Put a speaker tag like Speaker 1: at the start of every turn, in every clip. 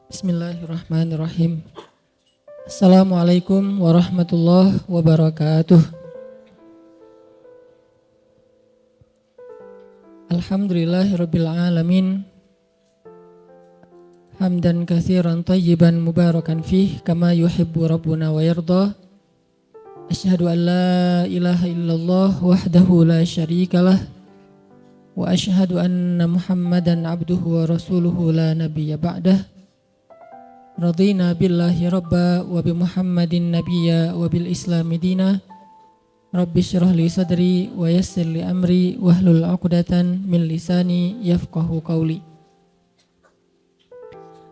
Speaker 1: Bismillahirrahmanirrahim. Assalamualaikum warahmatullahi wabarakatuh. Alhamdulillahirabbil alamin. Hamdan katsiran thayyiban mubarakan fih kama yuhibbu rabbuna wa yarda. Asyhadu an la ilaha illallah wahdahu la syarikalah wa asyhadu anna Muhammadan abduhu wa rasuluhu la nabiyya ba'dah. Radina billahi rabba wa bi Muhammadin nabiyya wa bil islami dina. Rabbi syrah li sadri wa yassir li amri wahlul 'uqdatan min lisani yafqahu qawli.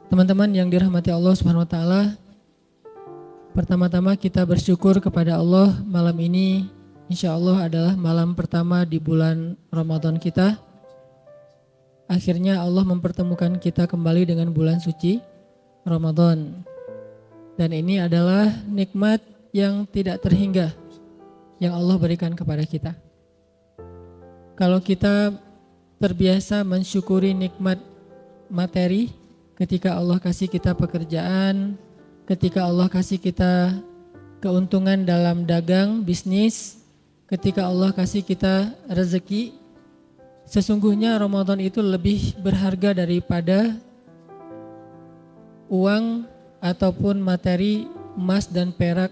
Speaker 1: Teman-teman yang dirahmati Allah Subhanahu wa taala, pertama-tama kita bersyukur kepada Allah. Malam ini insyaallah adalah malam pertama di bulan Ramadan kita. Akhirnya Allah mempertemukan kita kembali dengan bulan suci Ramadan. Dan ini adalah nikmat yang tidak terhingga yang Allah berikan kepada kita. Kalau kita terbiasa mensyukuri nikmat materi, ketika Allah kasih kita pekerjaan, ketika Allah kasih kita keuntungan dalam dagang, bisnis, ketika Allah kasih kita rezeki, sesungguhnya Ramadan itu lebih berharga daripada uang ataupun materi emas dan perak,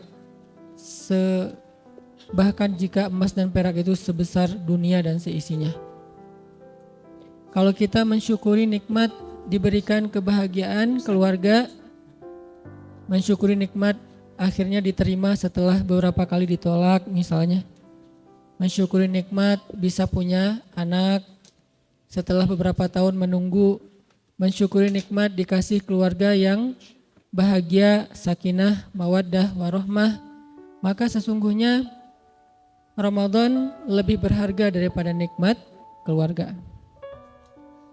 Speaker 1: bahkan jika emas dan perak itu sebesar dunia dan seisinya. Kalau kita mensyukuri nikmat diberikan kebahagiaan keluarga, mensyukuri nikmat akhirnya diterima setelah beberapa kali ditolak misalnya, mensyukuri nikmat bisa punya anak setelah beberapa tahun menunggu, mensyukuri nikmat dikasih keluarga yang bahagia, sakinah, mawaddah, warahmah, maka sesungguhnya Ramadan lebih berharga daripada nikmat keluarga.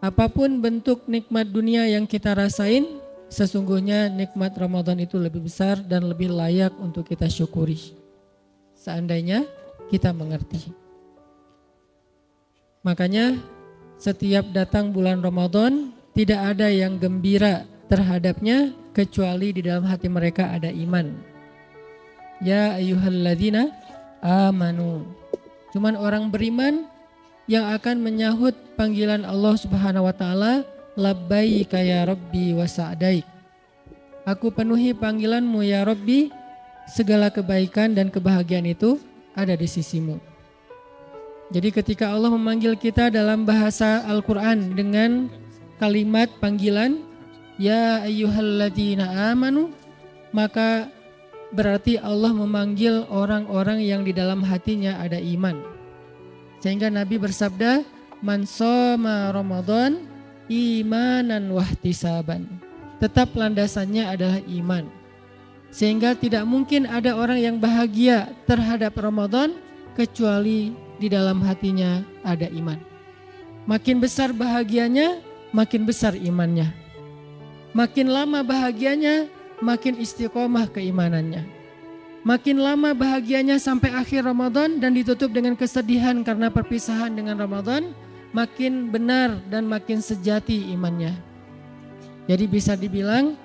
Speaker 1: Apapun bentuk nikmat dunia yang kita rasain, sesungguhnya nikmat Ramadan itu lebih besar dan lebih layak untuk kita syukuri, seandainya kita mengerti. Makanya setiap datang bulan Ramadan, tidak ada yang gembira terhadapnya kecuali di dalam hati mereka ada iman. Ya ayyuhalladzina amanu. Cuman orang beriman yang akan menyahut panggilan Allah Subhanahu wa taala, labbaika ya rabbi wa sa'daik. Aku penuhi panggilanmu ya Rabbi, segala kebaikan dan kebahagiaan itu ada di sisimu. Jadi ketika Allah memanggil kita dalam bahasa Al-Quran dengan kalimat panggilan ya ayyuhalladzina amanu, maka berarti Allah memanggil orang-orang yang di dalam hatinya ada iman. Sehingga Nabi bersabda, man shoma Ramadan imanan wahtisaban. Tetap landasannya adalah iman. Sehingga tidak mungkin ada orang yang bahagia terhadap Ramadan kecuali di dalam hatinya ada iman. Makin besar bahagianya, makin besar imannya. Makin lama bahagianya, makin istiqomah keimanannya. Makin lama bahagianya sampai akhir Ramadan dan ditutup dengan kesedihan karena perpisahan dengan Ramadan, makin benar dan makin sejati imannya. Jadi bisa dibilang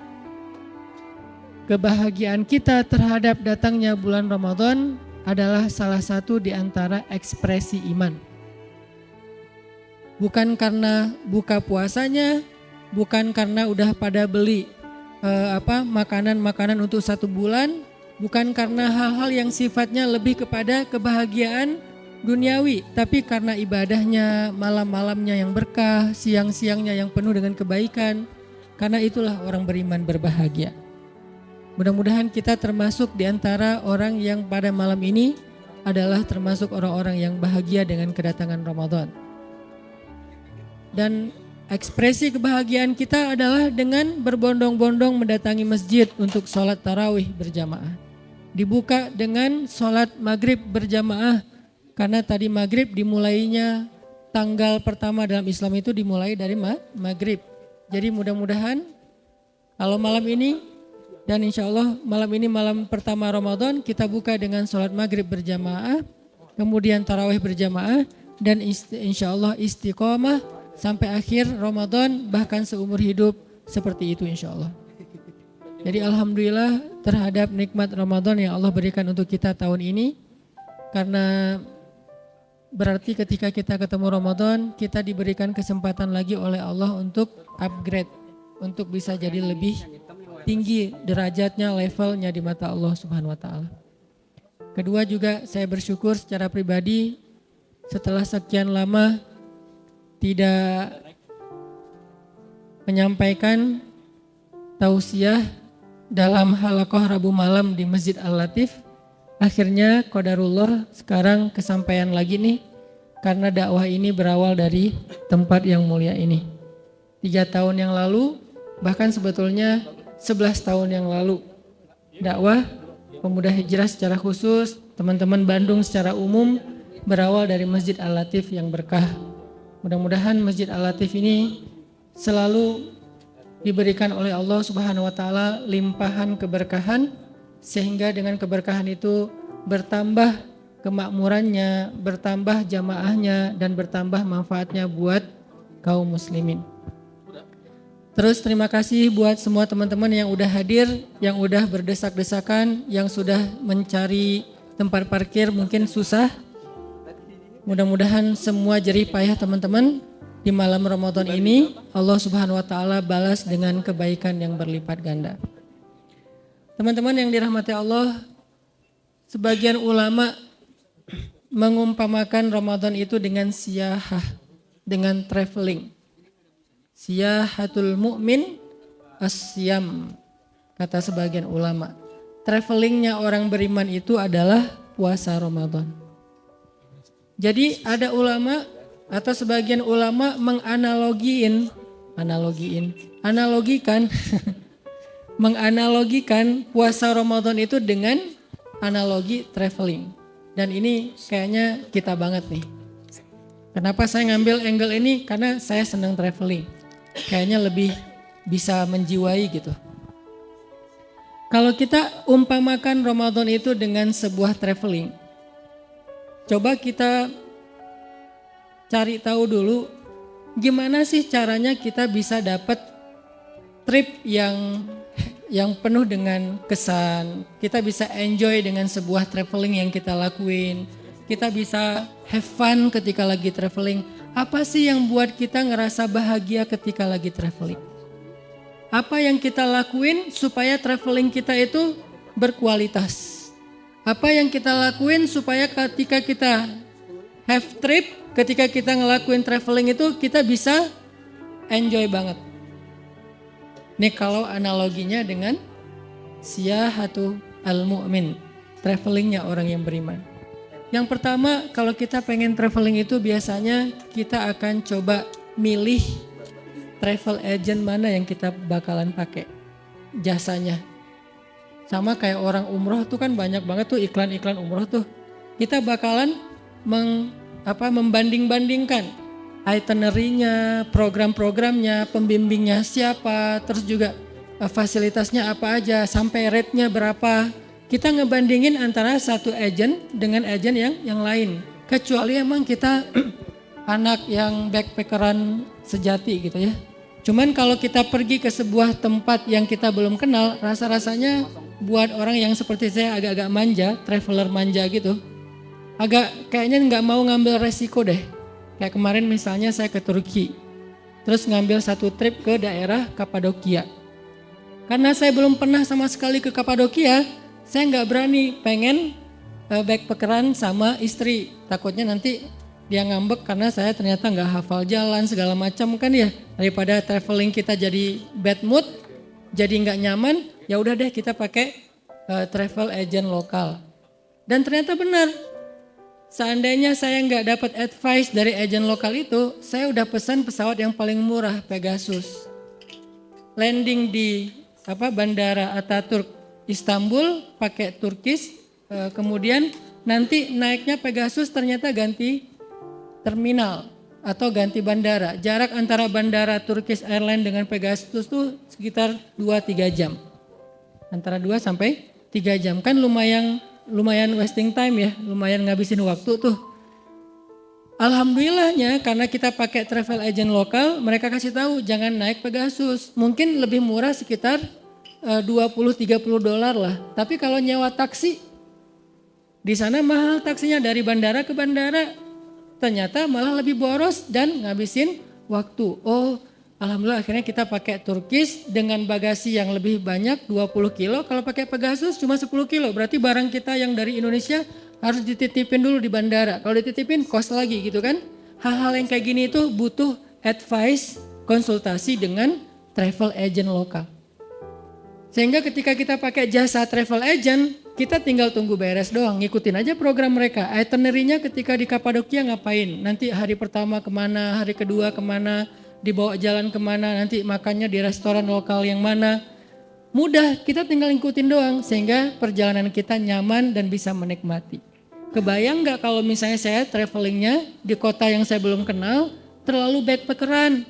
Speaker 1: kebahagiaan kita terhadap datangnya bulan Ramadan adalah salah satu di antara ekspresi iman. Bukan karena buka puasanya, bukan karena udah pada beli makanan-makanan untuk 1 bulan, bukan karena hal-hal yang sifatnya lebih kepada kebahagiaan duniawi, tapi karena ibadahnya, malam-malamnya yang berkah, siang-siangnya yang penuh dengan kebaikan. Karena itulah orang beriman berbahagia. Mudah-mudahan kita termasuk di antara orang yang pada malam ini adalah termasuk orang-orang yang bahagia dengan kedatangan Ramadan. Dan ekspresi kebahagiaan kita adalah dengan berbondong-bondong mendatangi masjid untuk sholat tarawih berjamaah. Dibuka dengan sholat maghrib berjamaah, karena tadi maghrib dimulainya, tanggal pertama dalam Islam itu dimulai dari maghrib. Jadi mudah-mudahan kalau malam ini, dan insya Allah malam ini malam pertama Ramadan, kita buka dengan sholat maghrib berjamaah, kemudian tarawih berjamaah, dan insya Allah istiqomah sampai akhir Ramadan, bahkan seumur hidup seperti itu insya Allah. Jadi alhamdulillah terhadap nikmat Ramadan yang Allah berikan untuk kita tahun ini. Karena berarti ketika kita ketemu Ramadan, kita diberikan kesempatan lagi oleh Allah untuk upgrade, untuk bisa jadi lebih tinggi derajatnya, levelnya di mata Allah Subhanahu wa taala. Kedua juga saya bersyukur secara pribadi setelah sekian lama tidak menyampaikan tausiah dalam halaqah Rabu malam di Masjid Al-Latif. Akhirnya qadarullah sekarang kesampaian lagi nih, karena dakwah ini berawal dari tempat yang mulia ini. 3 tahun yang lalu, bahkan sebetulnya 11 tahun yang lalu, dakwah pemuda hijrah secara khusus, teman-teman Bandung secara umum berawal dari Masjid Al-Latif yang berkah. Mudah-mudahan Masjid Al-Latif ini selalu diberikan oleh Allah Subhanahu wa taala limpahan keberkahan, sehingga dengan keberkahan itu bertambah kemakmurannya, bertambah jamaahnya, dan bertambah manfaatnya buat kaum muslimin. Terus terima kasih buat semua teman-teman yang udah hadir, yang udah berdesak-desakan, yang sudah mencari tempat parkir mungkin susah. Mudah-mudahan semua jerih payah teman-teman di malam Ramadan ini Allah Subhanahu wa taala balas dengan kebaikan yang berlipat ganda. Teman-teman yang dirahmati Allah, sebagian ulama mengumpamakan Ramadan itu dengan siyahah, dengan traveling. Siyahatul mu'min asyam, kata sebagian ulama. Travelingnya orang beriman itu adalah puasa Ramadan. Jadi ada ulama atau sebagian ulama menganalogikan puasa Ramadan itu dengan analogi traveling. Dan ini kayaknya kita banget nih. Kenapa saya ngambil angle ini? Karena saya senang traveling. Kayaknya lebih bisa menjiwai gitu. Kalau kita umpamakan Ramadan itu dengan sebuah traveling, coba kita cari tahu dulu gimana sih caranya kita bisa dapat trip yang penuh dengan kesan. Kita bisa enjoy dengan sebuah traveling yang kita lakuin. Kita bisa have fun ketika lagi traveling. Apa sih yang buat kita ngerasa bahagia ketika lagi traveling? Apa yang kita lakuin supaya traveling kita itu berkualitas? Apa yang kita lakuin supaya ketika kita have trip, ketika kita ngelakuin traveling itu kita bisa enjoy banget. Nih kalau analoginya dengan siyahatu al-mu'min, travelingnya orang yang beriman. Yang pertama, kalau kita pengen traveling itu biasanya kita akan coba milih travel agent mana yang kita bakalan pakai jasanya. Sama kayak orang umroh tuh kan banyak banget tuh iklan-iklan umroh tuh. Kita bakalan membanding-bandingkan itinerary-nya, program-programnya, pembimbingnya siapa, terus juga fasilitasnya apa aja, sampai rate-nya berapa. Kita ngebandingin antara satu agent dengan agent yang lain. Kecuali emang kita anak yang backpackeran sejati gitu ya. Cuman kalau kita pergi ke sebuah tempat yang kita belum kenal, rasa-rasanya buat orang yang seperti saya agak-agak manja, traveler manja gitu, agak kayaknya nggak mau ngambil resiko deh. Kayak kemarin misalnya saya ke Turki, terus ngambil satu trip ke daerah Kapadokia. Karena saya belum pernah sama sekali ke Kapadokia, saya nggak berani pengen backpackeran sama istri. Takutnya nanti dia ngambek karena saya ternyata nggak hafal jalan segala macam kan ya. Daripada traveling kita jadi bad mood, jadi nggak nyaman, ya udah deh kita pakai travel agent lokal. Dan ternyata benar. Seandainya saya nggak dapat advice dari agen lokal itu, saya udah pesan pesawat yang paling murah, Pegasus. Landing di Bandara Ataturk Istanbul pakai Turkish, kemudian nanti naiknya Pegasus ternyata ganti terminal atau ganti bandara. Jarak antara bandara Turkish Airlines dengan Pegasus tuh sekitar 2-3 jam. Antara 2 sampai 3 jam, kan lumayan wasting time ya, lumayan ngabisin waktu tuh. Alhamdulillahnya karena kita pakai travel agent lokal, mereka kasih tahu jangan naik Pegasus. Mungkin lebih murah sekitar $20-30 lah. Tapi kalau nyewa taksi, di sana mahal taksinya dari bandara ke bandara. Ternyata malah lebih boros dan ngabisin waktu. Oh, alhamdulillah akhirnya kita pakai Turkish dengan bagasi yang lebih banyak 20 kilo. Kalau pakai Pegasus cuma 10 kilo. Berarti barang kita yang dari Indonesia harus dititipin dulu di bandara. Kalau dititipin cost lagi gitu kan. Hal-hal yang kayak gini itu butuh advice, konsultasi dengan travel agent lokal. Sehingga ketika kita pakai jasa travel agent, kita tinggal tunggu beres doang, ngikutin aja program mereka. Itinerary-nya ketika di Kapadokia ngapain, nanti hari pertama kemana, hari kedua kemana, dibawa jalan kemana, nanti makannya di restoran lokal yang mana. Mudah, kita tinggal ngikutin doang sehingga perjalanan kita nyaman dan bisa menikmati. Kebayang gak kalau misalnya saya travelingnya di kota yang saya belum kenal, terlalu backpackeran.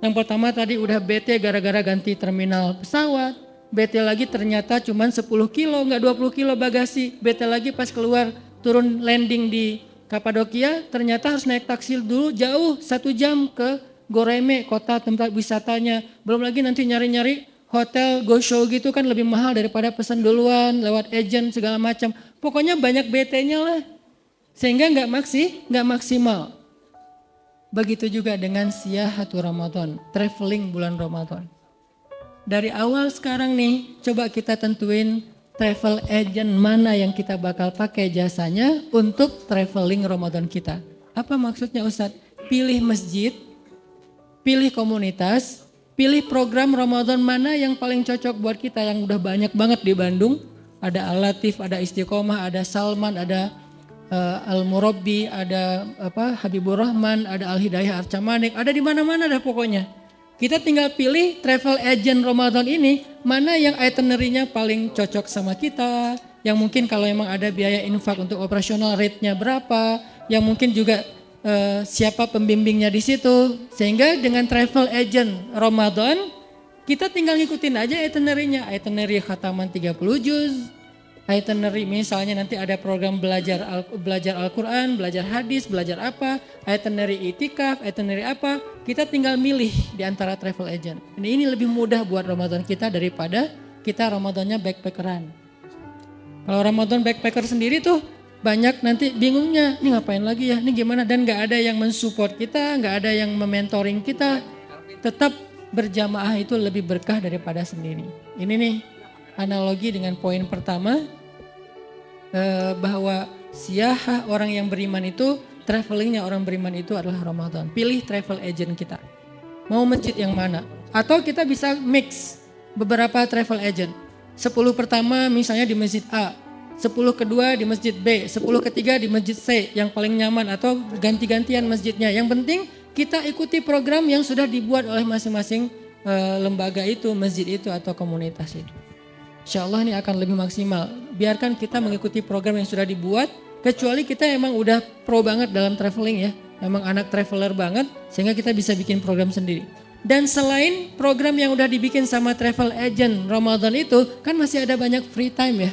Speaker 1: Yang pertama tadi udah bete gara-gara ganti terminal pesawat. Bete lagi ternyata cuma 10 kilo, nggak 20 kilo bagasi. Bete lagi pas keluar turun landing di Kapadokia, ternyata harus naik taksi dulu jauh 1 jam ke Goreme, kota tempat wisatanya. Belum lagi nanti nyari-nyari hotel go show gitu kan lebih mahal daripada pesan duluan lewat agent segala macam. Pokoknya banyak BT-nya lah, sehingga nggak maksimal. Begitu juga dengan Siyahatul Ramadan, traveling bulan Ramadan. Dari awal sekarang nih, coba kita tentuin travel agent mana yang kita bakal pakai jasanya untuk traveling Ramadan kita. Apa maksudnya Ustadz? Pilih masjid, pilih komunitas, pilih program Ramadan mana yang paling cocok buat kita yang udah banyak banget di Bandung. Ada Al-Latif, ada Istiqomah, ada Salman, ada Al-Murabbi, ada Habibur Rahman, ada Al-Hidayah Arcamanik, ada di mana-mana dah pokoknya. Kita tinggal pilih travel agent Ramadan ini mana yang itinerary-nya paling cocok sama kita, yang mungkin kalau emang ada biaya infak untuk operasional rate-nya berapa, yang mungkin juga siapa pembimbingnya di situ. Sehingga dengan travel agent Ramadan kita tinggal ngikutin aja itinerary-nya, itinerary khataman 30 juz, itinerary misalnya nanti ada program belajar Al-Quran, belajar hadis, belajar apa, itinerary itikaf, itinerary apa, kita tinggal milih di antara travel agent. Ini lebih mudah buat Ramadan kita daripada kita Ramadannya backpackeran. Kalau Ramadan backpacker sendiri tuh banyak nanti bingungnya, ini ngapain lagi ya, ini gimana, dan gak ada yang mensupport kita, gak ada yang mementoring kita. Tetap berjamaah itu lebih berkah daripada sendiri. Ini nih analogi dengan poin pertama, bahwa siyahah orang yang beriman itu, travelingnya orang beriman itu adalah Ramadan. Pilih travel agent kita. Mau masjid yang mana? Atau kita bisa mix beberapa travel agent. 10 pertama misalnya di masjid A, 10 kedua di masjid B, 10 ketiga di masjid C yang paling nyaman, atau ganti-gantian masjidnya. Yang penting kita ikuti program yang sudah dibuat oleh masing-masing lembaga itu, masjid itu atau komunitas itu. Insya Allah ini akan lebih maksimal. Biarkan kita mengikuti program yang sudah dibuat, kecuali kita emang udah pro banget dalam traveling ya, memang anak traveler banget, sehingga kita bisa bikin program sendiri. Dan selain program yang udah dibikin sama travel agent Ramadan itu, kan masih ada banyak free time ya,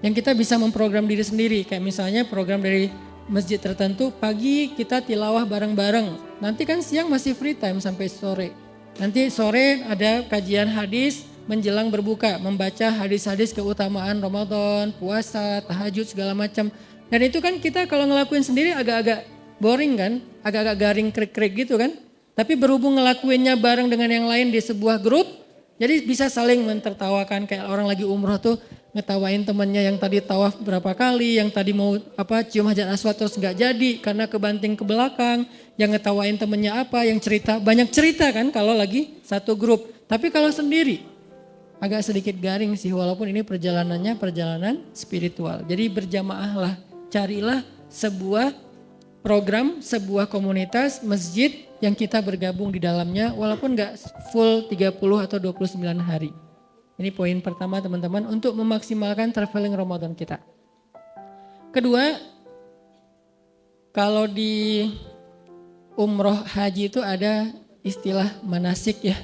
Speaker 1: yang kita bisa memprogram diri sendiri. Kayak misalnya program dari masjid tertentu, pagi kita tilawah bareng-bareng, nanti kan siang masih free time sampai sore. Nanti sore ada kajian hadis, menjelang berbuka, membaca hadis-hadis keutamaan Ramadan, puasa, tahajud segala macam. Dan itu kan kita kalau ngelakuin sendiri agak-agak boring kan, agak-agak garing krik-krik gitu kan. Tapi berhubung ngelakuinnya bareng dengan yang lain di sebuah grup, jadi bisa saling mentertawakan. Kayak orang lagi umroh tuh ngetawain temannya yang tadi tawaf berapa kali, yang tadi mau cium hajar aswad terus nggak jadi karena kebanting ke belakang, yang ngetawain temannya apa, yang cerita, banyak cerita kan kalau lagi satu grup. Tapi kalau sendiri agak sedikit garing sih, walaupun ini perjalanannya perjalanan spiritual. Jadi berjamaah lah, carilah sebuah program, sebuah komunitas, masjid yang kita bergabung di dalamnya walaupun gak full 30 atau 29 hari. Ini poin pertama teman-teman untuk memaksimalkan traveling Ramadan kita. Kedua, kalau di umroh haji itu ada istilah manasik ya.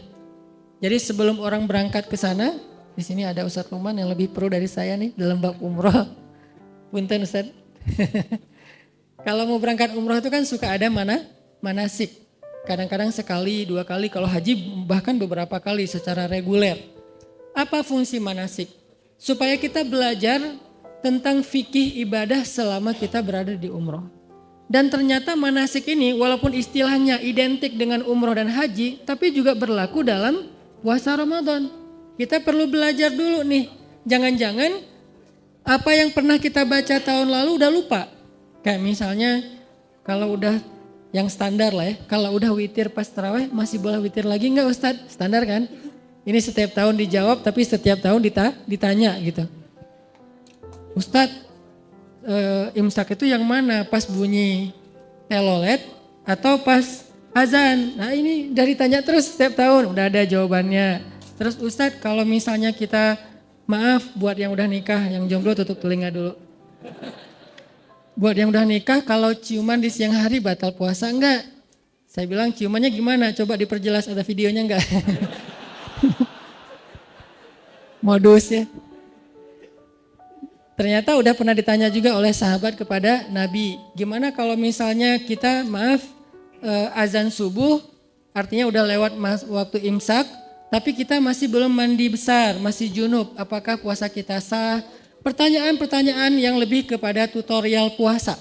Speaker 1: Jadi sebelum orang berangkat ke sana, di sini ada Ustadz Luman yang lebih pro dari saya nih dalam bab umroh. Punten Ustadz. Kalau mau berangkat umroh itu kan suka ada manasik. Kadang-kadang sekali, 2 kali, kalau haji bahkan beberapa kali secara reguler. Apa fungsi manasik? Supaya kita belajar tentang fikih ibadah selama kita berada di umroh. Dan ternyata manasik ini walaupun istilahnya identik dengan umroh dan haji, tapi juga berlaku dalam puasa Ramadan. Kita perlu belajar dulu nih, jangan-jangan apa yang pernah kita baca tahun lalu udah lupa. Kayak misalnya kalau udah yang standar lah ya, kalau udah witir pas tarawih masih boleh witir lagi enggak Ustadz? Standar kan? Ini setiap tahun dijawab tapi setiap tahun ditanya gitu. Ustadz, imsak itu yang mana? Pas bunyi telolet atau pas azan? Nah ini dari tanya terus setiap tahun udah ada jawabannya. Terus Ustadz kalau misalnya kita, maaf buat yang udah nikah, yang jomblo tutup telinga dulu. Buat yang udah nikah kalau ciuman di siang hari batal puasa enggak? Saya bilang ciumannya gimana? Coba diperjelas, ada videonya enggak? Modus ya. Ternyata udah pernah ditanya juga oleh sahabat kepada Nabi. Gimana kalau misalnya kita azan subuh artinya udah lewat waktu imsak. Tapi kita masih belum mandi besar, masih junub. Apakah puasa kita sah? Pertanyaan-pertanyaan yang lebih kepada tutorial puasa.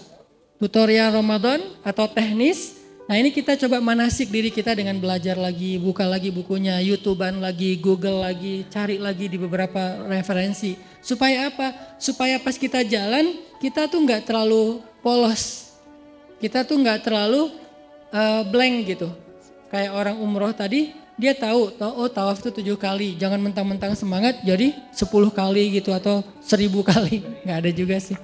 Speaker 1: Tutorial Ramadan atau teknis. Nah ini kita coba manasik diri kita dengan belajar lagi, buka lagi bukunya, YouTubean lagi, Google lagi, cari lagi di beberapa referensi. Supaya apa? Supaya pas kita jalan, kita tuh nggak terlalu polos. Kita tuh nggak terlalu blank gitu. Kayak orang umroh tadi, dia tahu, oh tawaf itu 7 kali. Jangan mentang-mentang semangat jadi 10 kali gitu atau 1000 kali. Nggak ada juga sih.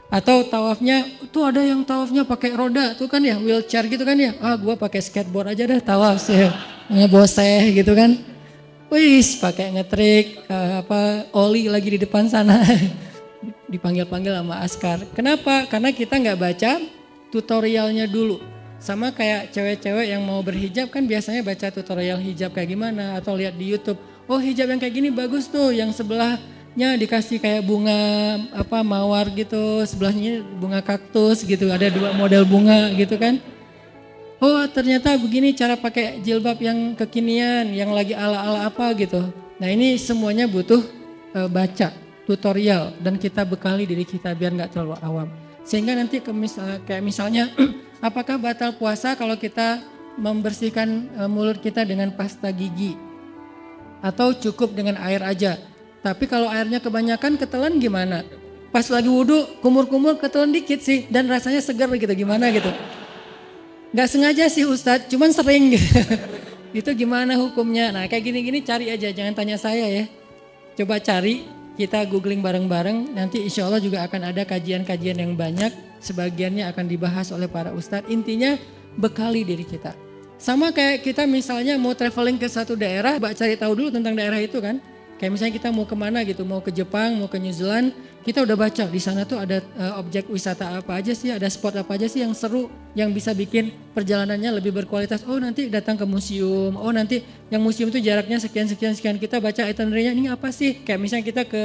Speaker 1: Atau tawafnya, tuh ada yang tawafnya pakai roda tuh kan ya, wheelchair gitu kan ya. Gua pakai skateboard aja dah tawaf sih, ngeboseh gitu kan. Wis pakai ngetrik, oli lagi di depan sana. Dipanggil-panggil sama askar. Kenapa? Karena kita nggak baca tutorialnya dulu. Sama kayak cewek-cewek yang mau berhijab kan biasanya baca tutorial hijab kayak gimana atau lihat di YouTube. Oh hijab yang kayak gini bagus tuh, yang sebelahnya dikasih kayak bunga mawar gitu, sebelahnya bunga kaktus gitu, ada 2 model bunga gitu kan. Oh ternyata begini cara pakai jilbab yang kekinian, yang lagi ala-ala apa gitu. Nah ini semuanya butuh baca tutorial dan kita bekali diri kita biar nggak terlalu awam. Sehingga nanti kayak misalnya apakah batal puasa kalau kita membersihkan mulut kita dengan pasta gigi atau cukup dengan air aja. Tapi kalau airnya kebanyakan ketelan gimana? Pas lagi wudhu kumur-kumur ketelan dikit sih dan rasanya segar gitu gimana gitu. Gak sengaja sih Ustadz, cuman sering gitu. Itu gimana hukumnya? Nah kayak gini-gini cari aja, jangan tanya saya ya. Coba cari, kita googling bareng-bareng, nanti insya Allah juga akan ada kajian-kajian yang banyak. Sebagiannya akan dibahas oleh para ustadz. Intinya bekali diri kita. Sama kayak kita misalnya mau traveling ke satu daerah, cari tahu dulu tentang daerah itu kan. Kayak misalnya kita mau kemana gitu, mau ke Jepang, mau ke New Zealand, kita udah baca di sana tuh ada objek wisata apa aja sih, ada spot apa aja sih yang seru, yang bisa bikin perjalanannya lebih berkualitas. Oh nanti datang ke museum, oh nanti yang museum itu jaraknya sekian, kita baca itinerary-nya ini apa sih. Kayak misalnya kita ke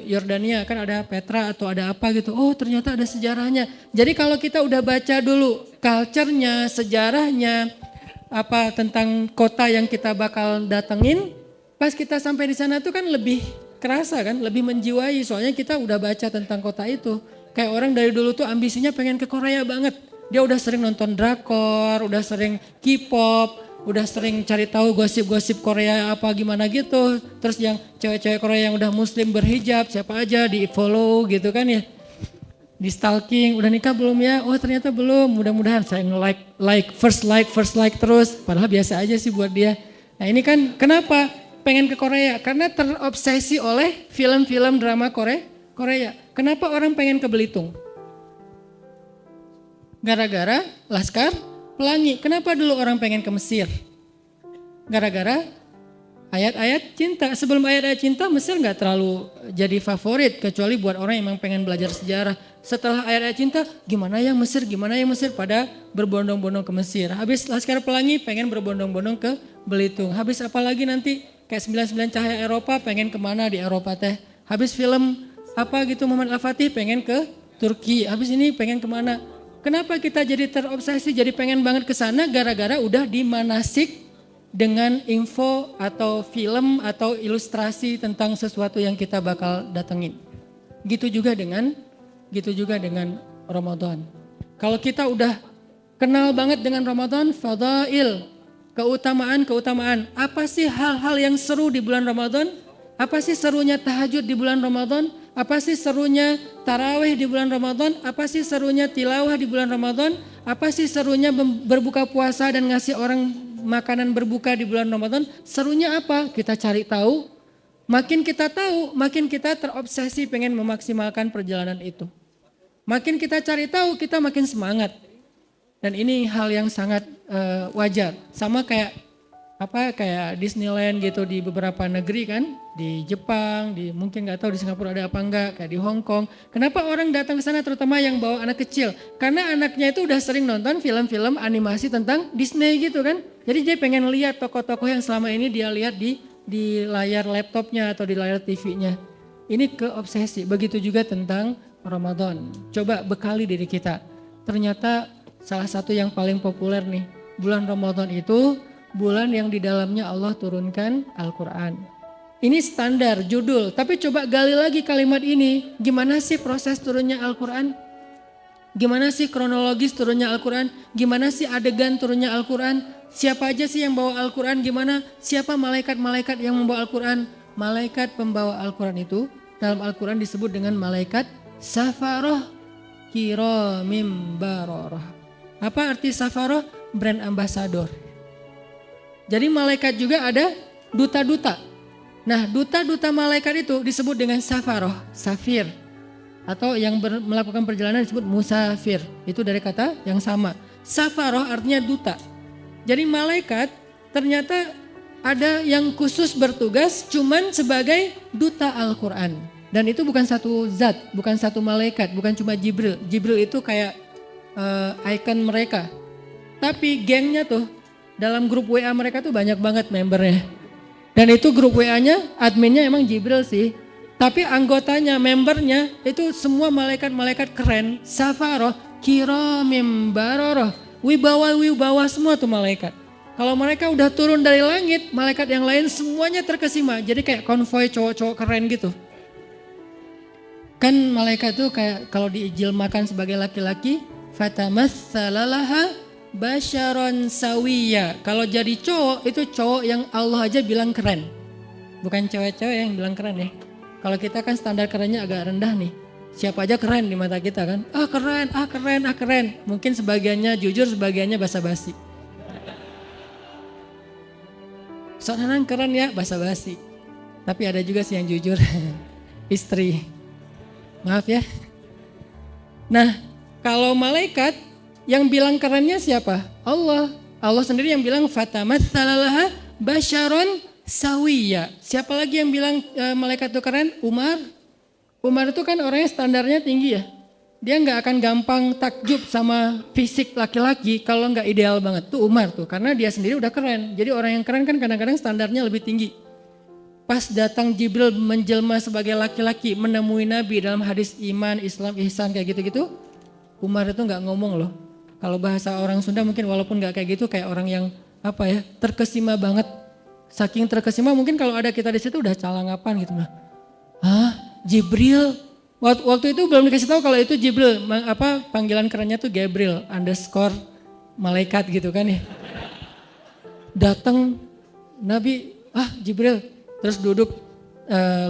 Speaker 1: Yordania kan ada Petra atau ada apa gitu, oh ternyata ada sejarahnya. Jadi kalau kita udah baca dulu culture-nya, sejarahnya, apa tentang kota yang kita bakal datengin, pas kita sampai di sana tuh kan lebih kerasa kan, lebih menjiwai soalnya kita udah baca tentang kota itu. Kayak orang dari dulu tuh ambisinya pengen ke Korea banget. Dia udah sering nonton drakor, udah sering K-pop, udah sering cari tahu gosip-gosip Korea apa gimana gitu. Terus yang cewek-cewek Korea yang udah muslim berhijab siapa aja di follow gitu kan ya. Di stalking, udah nikah belum ya? Oh ternyata belum, mudah-mudahan saya first like terus. Padahal biasa aja sih buat dia. Nah ini kan kenapa? Pengen ke Korea karena terobsesi oleh film-film drama Korea. Kenapa orang pengen ke Belitung? Gara-gara Laskar Pelangi. Kenapa dulu orang pengen ke Mesir? Gara-gara ayat-ayat cinta. Sebelum ayat-ayat cinta Mesir nggak terlalu jadi favorit kecuali buat orang yang memang pengen belajar sejarah. Setelah ayat-ayat cinta, gimana yang Mesir pada berbondong-bondong ke Mesir. Habis Laskar Pelangi pengen berbondong-bondong ke Belitung. Habis apa lagi nanti? Kayak 99 Cahaya Eropa pengen kemana di Eropa teh. Habis film apa gitu Muhammad Al-Fatih pengen ke Turki. Habis ini pengen kemana. Kenapa kita jadi terobsesi jadi pengen banget ke sana gara-gara udah dimanasik dengan info atau film atau ilustrasi tentang sesuatu yang kita bakal datengin. Gitu juga dengan Ramadan. Kalau kita udah kenal banget dengan Ramadan, fadail, keutamaan. Apa sih hal-hal yang seru di bulan Ramadan? Apa sih serunya tahajud di bulan Ramadan? Apa sih serunya tarawih di bulan Ramadan? Apa sih serunya tilawah di bulan Ramadan? Apa sih serunya berbuka puasa dan ngasih orang makanan berbuka di bulan Ramadan? Serunya apa? Kita cari tahu. Makin kita tahu, makin kita terobsesi pengen memaksimalkan perjalanan itu. Makin kita cari tahu, kita makin semangat. Dan ini hal yang sangat wajar. Sama kayak Disneyland gitu di beberapa negeri kan, di Jepang, mungkin nggak tahu di Singapura ada apa enggak, kayak di Hong Kong. Kenapa orang datang ke sana terutama yang bawa anak kecil? Karena anaknya itu udah sering nonton film-film animasi tentang Disney gitu kan. Jadi dia pengen lihat tokoh-tokoh yang selama ini dia lihat di layar laptopnya atau di layar TV-nya. Ini keobsesi. Begitu juga tentang Ramadan. Coba bekali diri kita. Ternyata salah satu yang paling populer nih, bulan Ramadan itu bulan yang di dalamnya Allah turunkan Al-Quran. Ini standar judul, tapi coba gali lagi kalimat ini. Gimana sih proses turunnya Al-Quran? Gimana sih kronologis turunnya Al-Quran? Gimana sih adegan turunnya Al-Quran? Siapa aja sih yang bawa Al-Quran? Gimana? Siapa malaikat-malaikat yang membawa Al-Quran? Malaikat pembawa Al-Quran itu dalam Al-Quran disebut dengan malaikat safaroh kiramim baroroh. Apa arti safaroh? Brand ambassador. Jadi malaikat juga ada duta-duta. Nah, duta-duta malaikat itu disebut dengan safaroh, safir. Atau yang melakukan perjalanan disebut musafir. Itu dari kata yang sama. Safaroh artinya duta. Jadi malaikat ternyata ada yang khusus bertugas cuman sebagai duta Al-Quran. Dan itu bukan satu zat, bukan satu malaikat, bukan cuma Jibril. Jibril itu kayak icon mereka. Tapi gengnya tuh, dalam grup WA mereka tuh banyak banget membernya. Dan itu grup WA-nya, adminnya emang Jibril sih. Tapi anggotanya, membernya itu semua malaikat-malaikat keren. Safaroh, kiramim baroroh. Wibawa semua tuh malaikat. Kalau mereka udah turun dari langit, malaikat yang lain semuanya terkesima. Jadi kayak konvoi cowok-cowok keren gitu. Kan malaikat tuh kayak kalau diijilmakan sebagai laki-laki, fatamatsalalaha basyaron sawiya. Kalau jadi cowok, itu cowok yang Allah aja bilang keren. Bukan cewek-cewek yang bilang keren ya. Kalau kita kan standar kerennya agak rendah nih. Siapa aja keren di mata kita kan. Keren. Mungkin sebagiannya jujur, sebagiannya basa-basi. Soalnya keren ya, basa-basi. Tapi ada juga sih yang jujur. Istri. Maaf ya. Nah, kalau malaikat yang bilang kerennya siapa? Allah. Allah sendiri yang bilang fatamatsalalaha basyaron sawiya. Siapa lagi yang bilang malaikat itu keren? Umar. Umar itu kan orangnya standarnya tinggi ya. Dia nggak akan gampang takjub sama fisik laki-laki kalau nggak ideal banget. Tuh Umar tuh, karena dia sendiri udah keren. Jadi orang yang keren kan kadang-kadang standarnya lebih tinggi. Pas datang Jibril menjelma sebagai laki-laki menemui Nabi dalam hadis iman, Islam, ihsan kayak gitu-gitu. Umar itu nggak ngomong loh. Kalau bahasa orang Sunda mungkin walaupun nggak kayak gitu, kayak orang yang terkesima banget. Saking terkesima mungkin kalau ada kita di situ udah calangapan gitu lah. Jibril, waktu itu belum dikasih tahu kalau itu Jibril, panggilan kerennya tuh Gabriel _ malaikat gitu kan ya. Datang Nabi, Jibril, terus duduk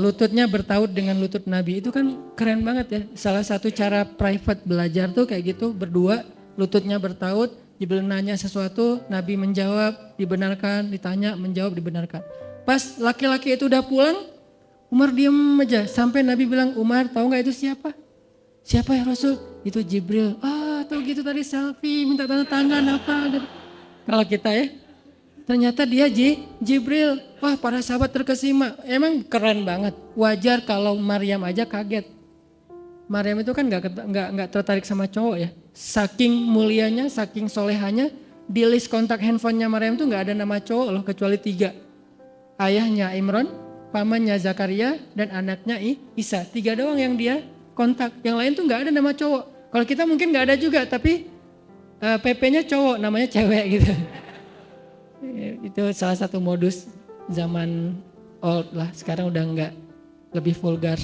Speaker 1: lututnya bertaut dengan lutut Nabi, itu kan keren banget ya. Salah satu cara private belajar tuh kayak gitu, berdua lututnya bertaut, Jibril nanya sesuatu, Nabi menjawab, dibenarkan, ditanya, menjawab, dibenarkan. Pas laki-laki itu udah pulang, Umar diem aja sampai Nabi bilang, Umar tahu nggak itu siapa? Siapa ya Rasul? Itu Jibril. Tahu gitu tadi selfie, minta tanda tangan apa gitu. Kalau kita ya, ternyata dia Jibril. Wah, para sahabat terkesima. Emang keren banget. Wajar kalau Maryam aja kaget. Maryam itu kan nggak tertarik sama cowok ya. Saking mulianya, saking solehanya, di list kontak handphonenya Maryam tuh nggak ada nama cowok loh kecuali 3. Ayahnya Imran, pamannya Zakaria, dan anaknya Isa. 3 doang yang dia kontak. Yang lain tuh nggak ada nama cowok. Kalau kita mungkin nggak ada juga, tapi PP-nya cowok, namanya cewek gitu. Itu salah satu modus zaman old lah, sekarang udah enggak, lebih vulgar.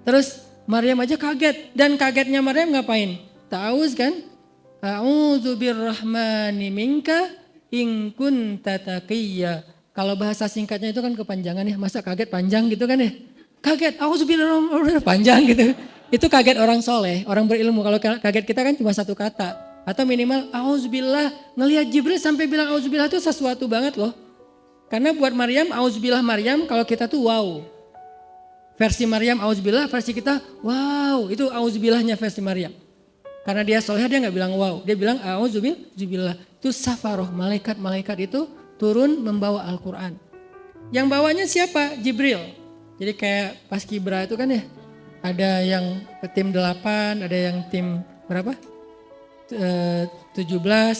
Speaker 1: Terus Maryam aja kaget, dan kagetnya Maryam ngapain? Ta'awuz kan? A'udzu birrahmani minka in kunta taqiyya. Kalau bahasa singkatnya itu kan kepanjangan ya, masa kaget panjang gitu kan ya? Kaget, auzubillahi panjang gitu. Itu kaget orang soleh, orang berilmu. Kalau kaget kita kan cuma satu kata. Atau minimal auzubillah, ngelihat Jibril sampai bilang auzubillah itu sesuatu banget loh. Karena buat Maryam, auzubillah Maryam, kalau kita tuh wow. Versi Maryam auzubillah, versi kita wow, itu auzubillahnya versi Maryam. Karena dia soleh dia nggak bilang wow, dia bilang auzubillah. Itu safaroh, malaikat-malaikat itu turun membawa Al-Quran. Yang bawanya siapa? Jibril. Jadi kayak pas Kibra itu kan ya, ada yang tim 8, ada yang tim berapa? 17,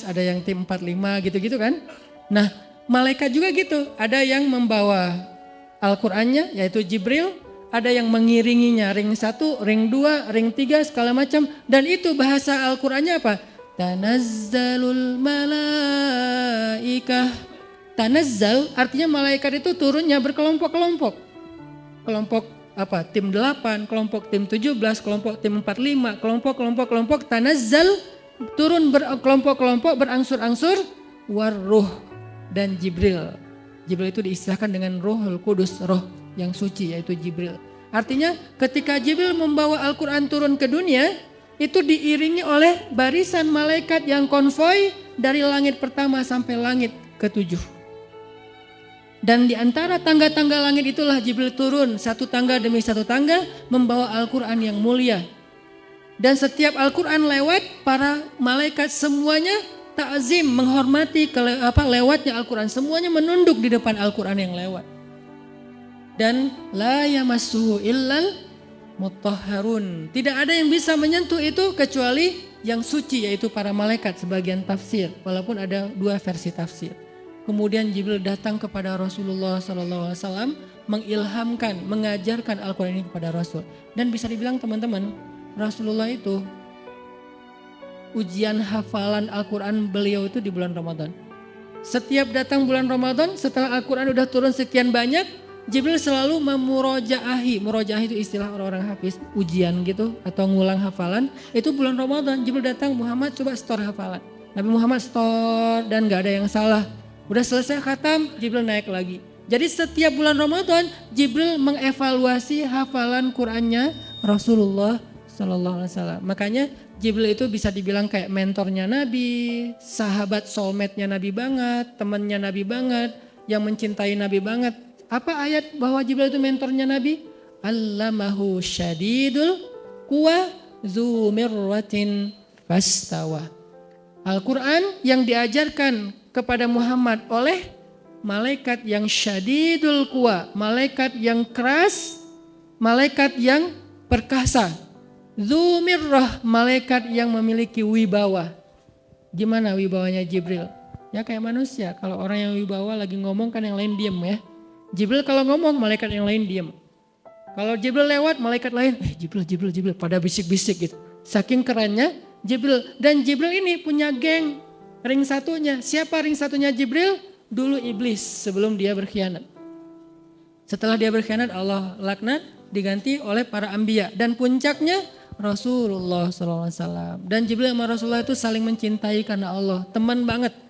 Speaker 1: ada yang tim 45 gitu-gitu kan. Nah malaikat juga gitu, ada yang membawa Al-Qurannya yaitu Jibril, ada yang mengiringinya ring 1, ring 2, ring 3 segala macam. Dan itu bahasa Al-Qurannya apa? Tanazzalul malaikah. Tanazzal artinya malaikat itu turunnya berkelompok-kelompok. Kelompok apa? Tim 8, kelompok tim 17, kelompok tim 45, kelompok tanazzal turun berkelompok-kelompok berangsur-angsur warruh dan Jibril. Jibril itu diistilahkan dengan Ruhul Kudus, roh yang suci yaitu Jibril. Artinya ketika Jibril membawa Al-Quran turun ke dunia, itu diiringi oleh barisan malaikat yang konvoi dari langit pertama sampai langit ke-7. Dan di antara tangga-tangga langit itulah Jibril turun satu tangga demi satu tangga membawa Al-Quran yang mulia. Dan setiap Al-Quran lewat, para malaikat semuanya ta'zim, menghormati lewatnya Al-Quran. Semuanya menunduk di depan Al-Quran yang lewat. Dan la yamassuhu illal mutahharun. Tidak ada yang bisa menyentuh itu kecuali yang suci, yaitu para malaikat, sebagian tafsir. Walaupun ada dua versi tafsir. Kemudian Jibril datang kepada Rasulullah SAW, mengilhamkan, mengajarkan Al-Quran ini kepada Rasul. Dan bisa dibilang teman-teman, Rasulullah itu ujian hafalan Al-Quran beliau itu di bulan Ramadan. Setiap datang bulan Ramadan, setelah Al-Quran udah turun sekian banyak, Jibril selalu memurojaahi. Murojaahi itu istilah orang-orang hafiz, ujian gitu atau ngulang hafalan. Itu bulan Ramadan, Jibril datang, Muhammad coba store hafalan. Nabi Muhammad store dan gak ada yang salah. Udah selesai khatam, Jibril naik lagi. Jadi setiap bulan Ramadan, Jibril mengevaluasi hafalan Qur'annya Rasulullah Sallallahu Alaihi Wasallam. Makanya Jibril itu bisa dibilang kayak mentornya Nabi, sahabat soulmate-nya Nabi banget, temannya Nabi banget, yang mencintai Nabi banget. Apa ayat bahwa Jibril itu mentornya Nabi? Allamahu syadidul quwa dzu mirratin fastawa. Al-Quran yang diajarkan kepada Muhammad oleh malaikat yang syadidul quwa, malaikat yang keras, malaikat yang perkasa. Dzumirrah, malaikat yang memiliki wibawa. Gimana wibawanya Jibril? Ya kayak manusia, kalau orang yang wibawa lagi ngomong kan yang lain diem ya. Jibril kalau ngomong, malaikat yang lain diem. Kalau Jibril lewat, malaikat lain, Jibril, pada bisik-bisik gitu. Saking kerennya Jibril. Dan Jibril ini punya geng, ring satunya. Siapa ring satunya Jibril? Dulu iblis sebelum dia berkhianat. Setelah dia berkhianat, Allah laknat, diganti oleh para anbiya. Dan puncaknya Rasulullah SAW. Dan Jibril sama Rasulullah itu saling mencintai karena Allah. Teman banget.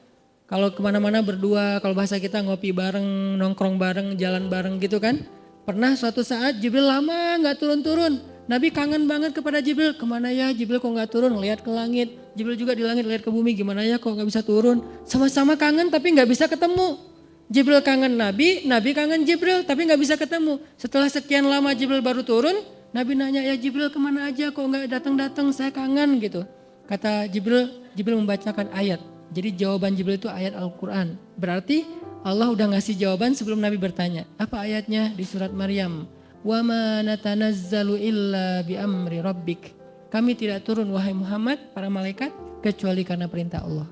Speaker 1: Kalau kemana-mana berdua, kalau bahasa kita ngopi bareng, nongkrong bareng, jalan bareng gitu kan. Pernah suatu saat Jibril lama gak turun-turun. Nabi kangen banget kepada Jibril. Kemana ya Jibril kok gak turun, lihat ke langit. Jibril juga di langit lihat ke bumi, gimana ya kok gak bisa turun. Sama-sama kangen tapi gak bisa ketemu. Jibril kangen Nabi, Nabi kangen Jibril tapi gak bisa ketemu. Setelah sekian lama Jibril baru turun, Nabi nanya, ya Jibril kemana aja kok gak datang-datang, saya kangen gitu. Kata Jibril membacakan ayat. Jadi jawaban Jibril itu ayat Al-Quran. Berarti Allah udah ngasih jawaban sebelum Nabi bertanya. Apa ayatnya? Di surat Maryam. Wa ma natanazzalu illa bi amri rabbik. Kami tidak turun wahai Muhammad, para malaikat, kecuali karena perintah Allah.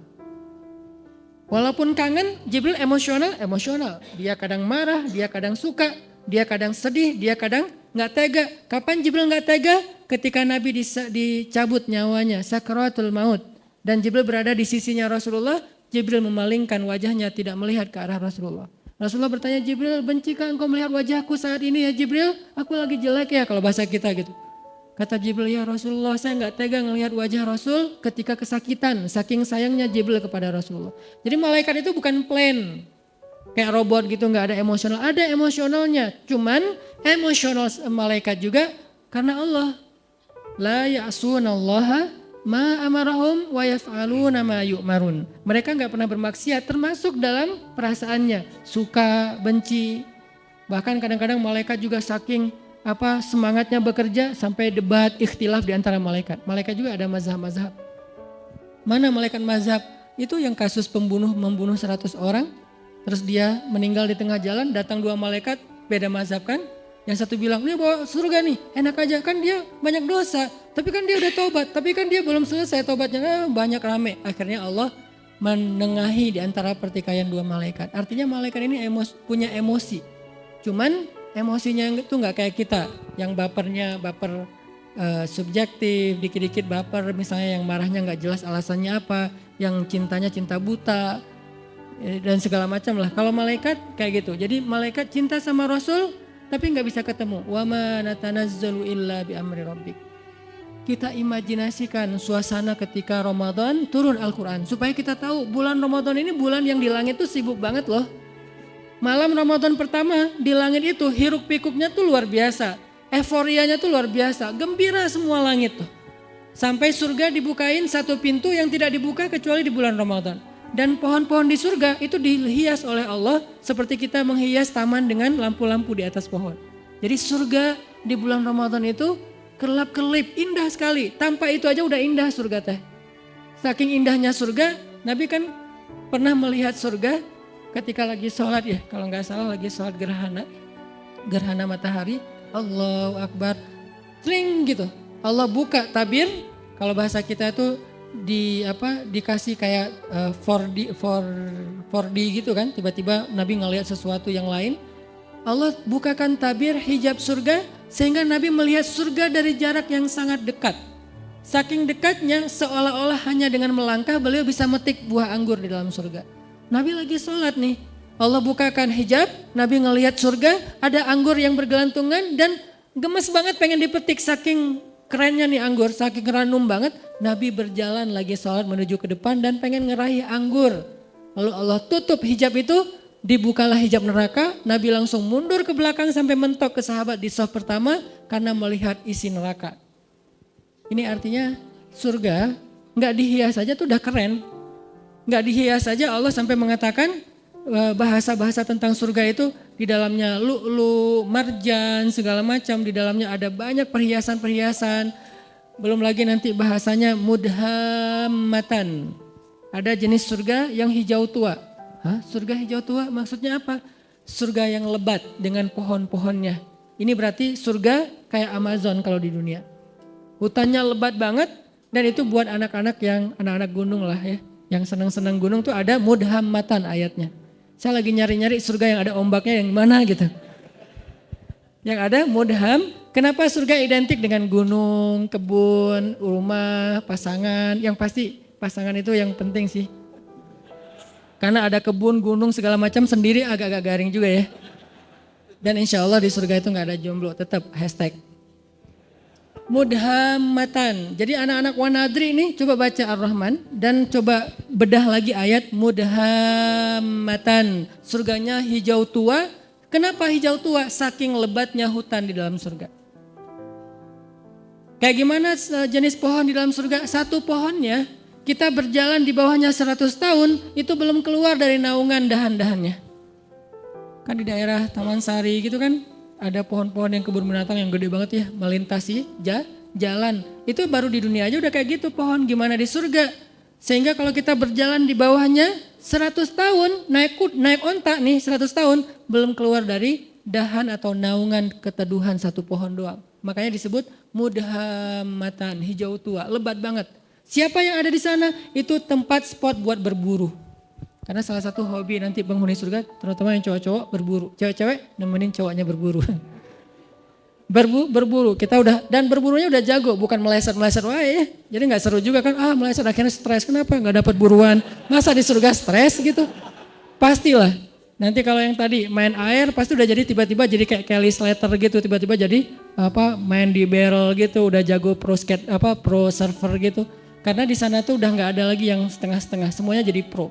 Speaker 1: Walaupun kangen, Jibril emosional. Dia kadang marah, dia kadang suka, dia kadang sedih, dia kadang gak tega. Kapan Jibril gak tega? Ketika Nabi dicabut nyawanya, sakaratul maut. Dan Jibril berada di sisinya Rasulullah, Jibril memalingkan wajahnya tidak melihat ke arah Rasulullah. Rasulullah bertanya, Jibril, bencikah engkau melihat wajahku saat ini ya Jibril? Aku lagi jelek ya, kalau bahasa kita gitu. Kata Jibril, ya Rasulullah, saya nggak tega ngelihat wajah Rasul ketika kesakitan. Saking sayangnya Jibril kepada Rasulullah. Jadi malaikat itu bukan plain, kayak robot gitu, nggak ada emosional. Ada emosionalnya, cuman emosional malaikat juga karena Allah. La ya'sunallaha ma amarahum wa yaf'aluna ma yu'marun. Mereka nggak pernah bermaksiat, termasuk dalam perasaannya, suka, benci. Bahkan kadang-kadang malaikat juga saking semangatnya bekerja sampai debat, ikhtilaf di antara malaikat. Malaikat juga ada mazhab-mazhab. Mana malaikat mazhab? Itu yang kasus membunuh 100 orang, terus dia meninggal di tengah jalan, datang 2 malaikat, beda mazhab kan? Yang satu bilang, dia bawa surga nih, enak aja, kan dia banyak dosa, tapi kan dia udah tobat, tapi kan dia belum selesai tobatnya, banyak rame. Akhirnya Allah menengahi di antara pertikaian 2 malaikat. Artinya malaikat ini punya emosi, cuman emosinya itu nggak kayak kita, yang baper subjektif, dikit-dikit baper, misalnya yang marahnya nggak jelas alasannya apa, yang cintanya cinta buta, dan segala macam lah. Kalau malaikat kayak gitu, jadi malaikat cinta sama Rasul, tapi nggak bisa ketemu. Wa ma natanazzalu illa bi amri rabbik. Kita imajinasikan suasana ketika Ramadan turun Al-Quran, supaya kita tahu bulan Ramadan ini bulan yang di langit tuh sibuk banget loh. Malam Ramadan pertama di langit itu hiruk pikuknya tuh luar biasa. Euforianya tuh luar biasa, gembira semua langit tuh. Sampai surga dibukain satu pintu yang tidak dibuka kecuali di bulan Ramadan. Dan pohon-pohon di surga itu dihias oleh Allah seperti kita menghias taman dengan lampu-lampu di atas pohon. Jadi surga di bulan Ramadan itu kelap-kelip, indah sekali. Tanpa itu aja udah indah surga teh. Saking indahnya surga, Nabi kan pernah melihat surga ketika lagi sholat ya. Kalau nggak salah lagi sholat gerhana matahari. Allahu Akbar, sling gitu. Allah buka tabir, kalau bahasa kita itu dikasih kayak 4D gitu kan, tiba-tiba Nabi ngelihat sesuatu yang lain. Allah bukakan tabir hijab surga sehingga Nabi melihat surga dari jarak yang sangat dekat. Saking dekatnya seolah-olah hanya dengan melangkah beliau bisa metik buah anggur di dalam surga. Nabi lagi sholat nih, Allah bukakan hijab, Nabi ngelihat surga, ada anggur yang bergelantungan dan gemes banget pengen dipetik saking kerennya nih anggur, saking ranum banget. Nabi berjalan lagi sholat menuju ke depan dan pengen ngeraih anggur. Lalu Allah tutup hijab itu, dibukalah hijab neraka. Nabi langsung mundur ke belakang sampai mentok ke sahabat di shaf pertama karena melihat isi neraka. Ini artinya surga nggak dihias saja tuh udah keren. Nggak dihias saja Allah sampai mengatakan bahasa-bahasa tentang surga itu di dalamnya lu'lu, marjan, segala macam. Di dalamnya ada banyak perhiasan-perhiasan. Belum lagi nanti bahasanya mudhammatan. Ada jenis surga yang hijau tua. Hah? Surga hijau tua maksudnya apa? Surga yang lebat dengan pohon-pohonnya. Ini berarti surga kayak Amazon kalau di dunia. Hutannya lebat banget dan itu buat anak-anak yang anak-anak gunung lah ya. Yang senang-senang gunung tuh ada mudhammatan ayatnya. Saya lagi nyari-nyari surga yang ada ombaknya yang mana gitu. Yang ada mudham. Kenapa surga identik dengan gunung, kebun, rumah, pasangan. Yang pasti pasangan itu yang penting sih. Karena ada kebun, gunung segala macam sendiri agak-agak garing juga ya. Dan insya Allah di surga itu gak ada jomblo, tetap hashtag. Mudhammatan. Jadi anak-anak Wanadri ini coba baca Ar-Rahman dan coba bedah lagi ayat mudhammatan. Surganya hijau tua. Kenapa hijau tua? Saking lebatnya hutan di dalam surga. Kayak gimana jenis pohon di dalam surga? Satu pohonnya kita berjalan di bawahnya 100 tahun itu belum keluar dari naungan dahan-dahannya. Kan di daerah Taman Sari gitu kan ada pohon-pohon yang kebun binatang yang gede banget ya melintasi jalan. Itu baru di dunia aja udah kayak gitu pohon, gimana di surga. Sehingga kalau kita berjalan di bawahnya 100 tahun naik onta nih 100 tahun belum keluar dari dahan atau naungan keteduhan satu pohon doang. Makanya disebut mudhammatan, hijau tua, lebat banget. Siapa yang ada di sana? Itu tempat spot buat berburu. Karena salah satu hobi nanti penghuni surga, terutama yang cowok-cowok berburu. Cewek-cewek nemenin cowoknya berburu. Berburu, kita udah, dan berburunya udah jago, bukan meleset-meleset, wah ya. Jadi gak seru juga kan, meleset akhirnya stres, kenapa gak dapat buruan, masa di surga stres gitu. Pastilah, nanti kalau yang tadi main air pasti udah jadi tiba-tiba jadi kayak Kelly Slater gitu, tiba-tiba jadi main di barrel gitu, udah jago pro surfer gitu. Karena di sana tuh udah gak ada lagi yang setengah-setengah, semuanya jadi pro.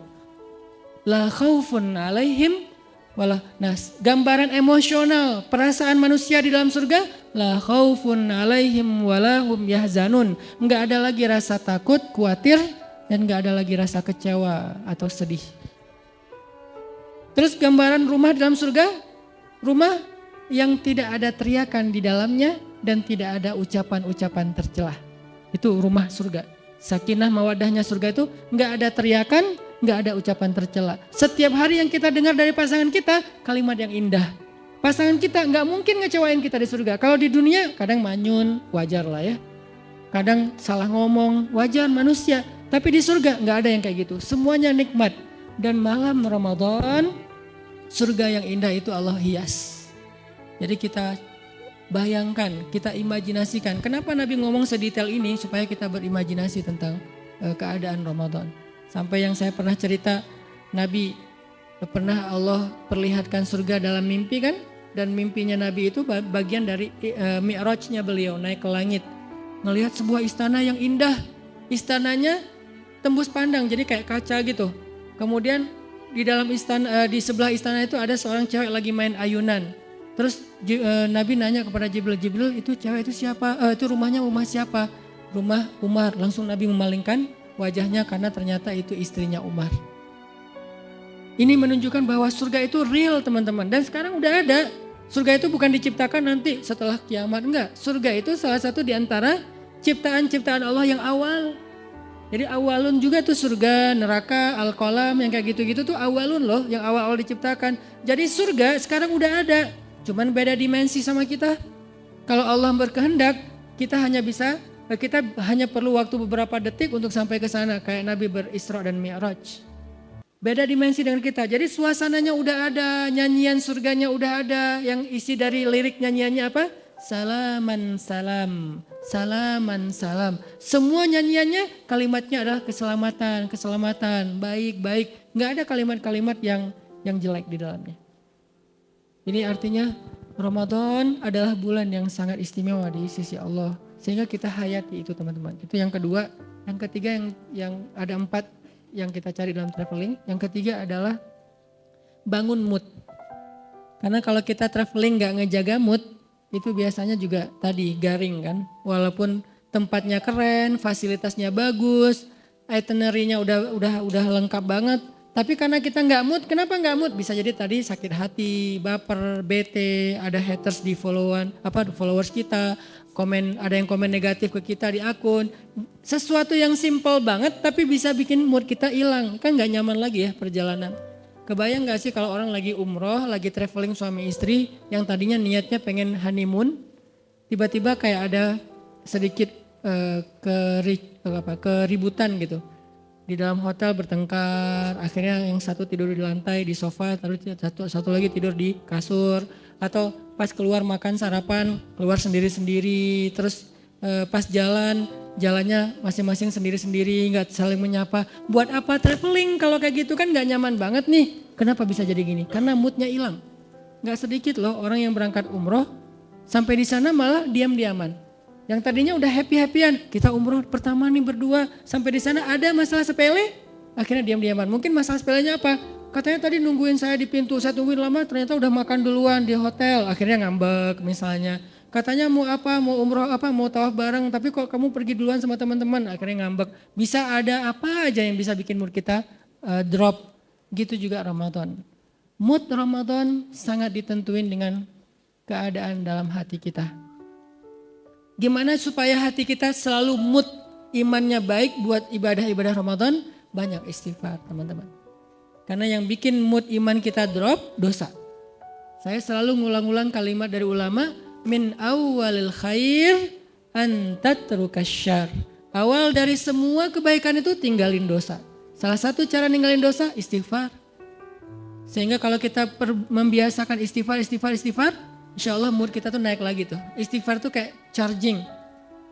Speaker 1: La khaufun alaihim. Nah, gambaran emosional, perasaan manusia di dalam surga, la khaufun alaihim walahum yahzanun. Enggak ada lagi rasa takut, khawatir, dan enggak ada lagi rasa kecewa atau sedih. Terus gambaran rumah di dalam surga, rumah yang tidak ada teriakan di dalamnya dan tidak ada ucapan-ucapan tercela. Itu rumah surga. Sakinah mawadahnya surga itu enggak ada teriakan, nggak ada ucapan tercela. Setiap hari yang kita dengar dari pasangan kita, kalimat yang indah. Pasangan kita nggak mungkin ngecewain kita di surga. Kalau di dunia kadang manyun, wajar lah ya. Kadang salah ngomong, wajar manusia. Tapi di surga nggak ada yang kayak gitu. Semuanya nikmat. Dan malam Ramadan, surga yang indah itu Allah hias. Jadi kita bayangkan, kita imajinasikan. Kenapa Nabi ngomong sedetail ini? Supaya kita berimajinasi tentang keadaan Ramadan. Sampai yang saya pernah cerita, Nabi pernah Allah perlihatkan surga dalam mimpi kan. Dan mimpinya Nabi itu bagian dari mi'rajnya beliau naik ke langit. Ngelihat sebuah istana yang indah. Istananya tembus pandang jadi kayak kaca gitu. Kemudian di dalam istana, di sebelah istana itu ada seorang cewek lagi main ayunan. Terus Nabi nanya kepada Jibril, itu cewek itu siapa? Itu rumah siapa? Rumah Umar. Langsung Nabi memalingkan wajahnya karena ternyata itu istrinya Umar. Ini menunjukkan bahwa surga itu real teman-teman. Dan sekarang udah ada. Surga itu bukan diciptakan nanti setelah kiamat. Enggak. Surga itu salah satu di antara ciptaan-ciptaan Allah yang awal. Jadi awalun juga tuh surga, neraka, al-qalam yang kayak gitu-gitu tuh awalun loh. Yang awal-awal diciptakan. Jadi surga sekarang udah ada. Cuman beda dimensi sama kita. Kalau Allah berkehendak kita hanya perlu waktu beberapa detik untuk sampai ke sana kayak Nabi berisra dan mi'raj. Beda dimensi dengan kita. Jadi suasananya udah ada, nyanyian surganya udah ada, yang isi dari lirik nyanyiannya apa? Salaman salam, salaman salam. Semua nyanyiannya kalimatnya adalah keselamatan, baik. Nggak ada kalimat-kalimat yang jelek di dalamnya. Ini artinya Ramadan adalah bulan yang sangat istimewa di sisi Allah. Sehingga kita hayati itu teman-teman. Itu yang kedua. Yang ketiga yang ada 4 yang kita cari dalam traveling. Yang ketiga adalah bangun mood. Karena kalau kita traveling gak ngejaga mood, itu biasanya juga tadi garing kan. Walaupun tempatnya keren, fasilitasnya bagus, itinerary-nya udah lengkap banget. Tapi karena kita nggak mood, kenapa nggak mood? Bisa jadi tadi sakit hati, baper, bete, ada haters di followers kita, ada yang komen negatif ke kita di akun. Sesuatu yang simple banget tapi bisa bikin mood kita hilang. Kan nggak nyaman lagi ya perjalanan. Kebayang nggak sih kalau orang lagi umroh, lagi traveling suami istri, yang tadinya niatnya pengen honeymoon, tiba-tiba kayak ada sedikit keributan gitu. Di dalam hotel bertengkar, akhirnya yang satu tidur di lantai di sofa, satu lagi tidur di kasur, atau pas keluar makan sarapan keluar sendiri-sendiri, terus pas jalannya masing-masing sendiri-sendiri, nggak saling menyapa. Buat apa traveling kalau kayak gitu kan nggak nyaman banget nih. Kenapa bisa jadi gini? Karena moodnya hilang. Nggak sedikit loh orang yang berangkat umroh sampai di sana malah diam-diaman. Yang tadinya udah happy-happyan, kita umroh pertama nih berdua, sampai di sana ada masalah sepele, akhirnya diam-diaman. Mungkin masalah sepelenya apa? Katanya tadi nungguin saya di pintu, saya tungguin lama, ternyata udah makan duluan di hotel, akhirnya ngambek misalnya. Katanya mau umroh mau tawaf bareng, tapi kok kamu pergi duluan sama teman-teman, akhirnya ngambek. Bisa ada apa aja yang bisa bikin mood kita drop, gitu juga Ramadan. Mood Ramadan sangat ditentuin dengan keadaan dalam hati kita. Gimana supaya hati kita selalu mood imannya baik buat ibadah-ibadah Ramadan? Banyak istighfar teman-teman. Karena yang bikin mood iman kita drop, dosa. Saya selalu ngulang-ulang kalimat dari ulama, min awwalil khair an tatrukas syarr. Awal dari semua kebaikan itu tinggalin dosa. Salah satu cara ninggalin dosa, istighfar. Sehingga kalau kita membiasakan istighfar, insya Allah mood kita tuh naik lagi tuh. Istighfar tuh kayak charging.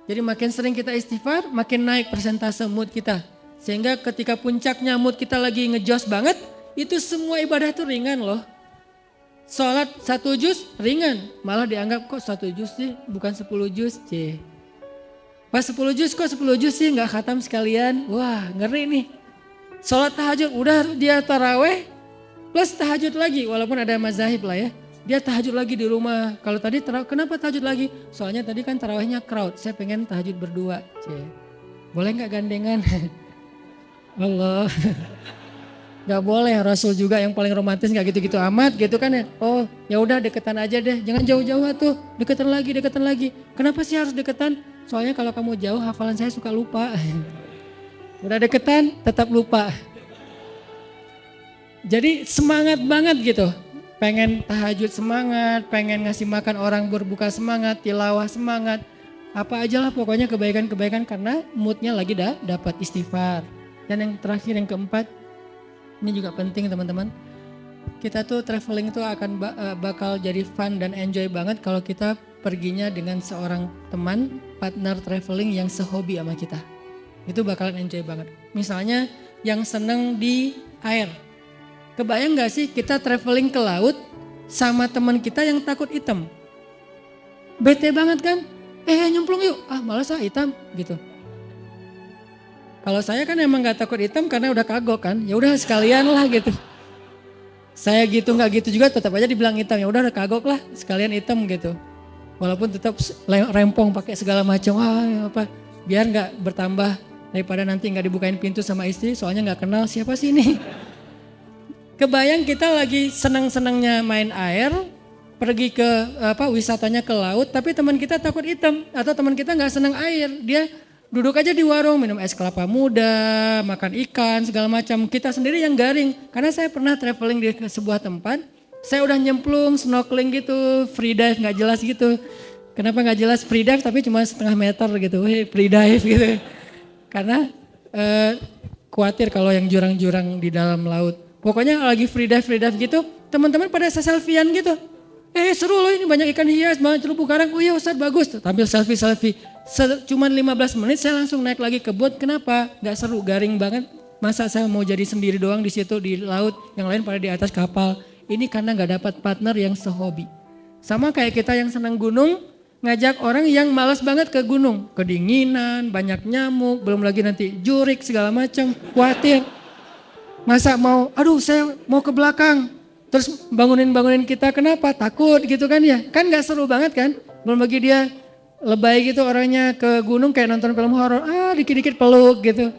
Speaker 1: Jadi makin sering kita istighfar, makin naik persentase mood kita. Sehingga ketika puncaknya mood kita lagi ngejos banget, itu semua ibadah tuh ringan loh. Sholat 1 juz ringan, malah dianggap kok 1 juz sih bukan 10 juz. Pas 10 juz kok 10 juz sih gak khatam sekalian, wah ngeri nih. Sholat tahajud udah dia taraweh plus tahajud lagi, walaupun ada mazahib lah ya. Dia tahajud lagi di rumah. Kalau tadi kenapa tahajud lagi? Soalnya tadi kan tarawehnya crowd, saya pengen tahajud berdua. Boleh gak gandengan? Allah. Gak boleh, Rasul juga yang paling romantis gak gitu-gitu amat gitu kan ya. Oh ya udah deketan aja deh, jangan jauh-jauh tuh, deketan lagi. Kenapa sih harus deketan? Soalnya kalau kamu jauh hafalan saya suka lupa. Udah deketan tetap lupa. Jadi semangat banget gitu. Pengen tahajud semangat, pengen ngasih makan orang berbuka semangat, tilawah semangat. Apa aja lah pokoknya kebaikan-kebaikan karena moodnya lagi dapat istighfar. Dan yang terakhir yang keempat, ini juga penting teman-teman. Kita tuh traveling tuh akan bakal jadi fun dan enjoy banget kalau kita perginya dengan seorang teman, partner traveling yang sehobi sama kita. Itu bakalan enjoy banget. Misalnya yang seneng di air. Kebayang gak sih kita traveling ke laut sama teman kita yang takut hitam? Bete banget kan? Nyemplung yuk. Malas hitam gitu. Kalau saya kan emang gak takut hitam karena udah kagok kan. Ya udah sekalian lah gitu. Saya gitu nggak gitu juga tetap aja dibilang hitam. Ya udah kagok lah sekalian hitam gitu. Walaupun tetap rempong pakai segala macam. Biar nggak bertambah daripada nanti nggak dibukain pintu sama istri. Soalnya nggak kenal siapa sih ini. Kebayang kita lagi senang-senangnya main air. Pergi ke wisatanya ke laut. Tapi teman kita takut hitam. Atau teman kita nggak senang air. Dia duduk aja di warung, minum es kelapa muda, makan ikan, segala macam. Kita sendiri yang garing. Karena saya pernah traveling di sebuah tempat, saya udah nyemplung, snorkeling gitu, free dive gak jelas gitu. Kenapa gak jelas free dive tapi cuma setengah meter gitu, free dive gitu. Karena khawatir kalau yang jurang-jurang di dalam laut. Pokoknya lagi free dive gitu, teman-teman pada selfie-an gitu. Seru loh ini banyak ikan hias, banyak terumbu karang. Oh iya Ustaz bagus tuh, tampil selfie. Cuman 15 menit saya langsung naik lagi ke boat. Kenapa? Gak seru, garing banget. Masa saya mau jadi sendiri doang di situ di laut, yang lain pada di atas kapal. Ini karena gak dapat partner yang sehobi. Sama kayak kita yang senang gunung, ngajak orang yang malas banget ke gunung. Kedinginan, banyak nyamuk, belum lagi nanti jurik segala macam, khawatir. Masa saya mau ke belakang. Terus bangunin kita, kenapa? Takut gitu kan ya. Kan gak seru banget kan. Belum lagi dia lebay gitu orangnya ke gunung kayak nonton film horor. Dikit-dikit peluk gitu.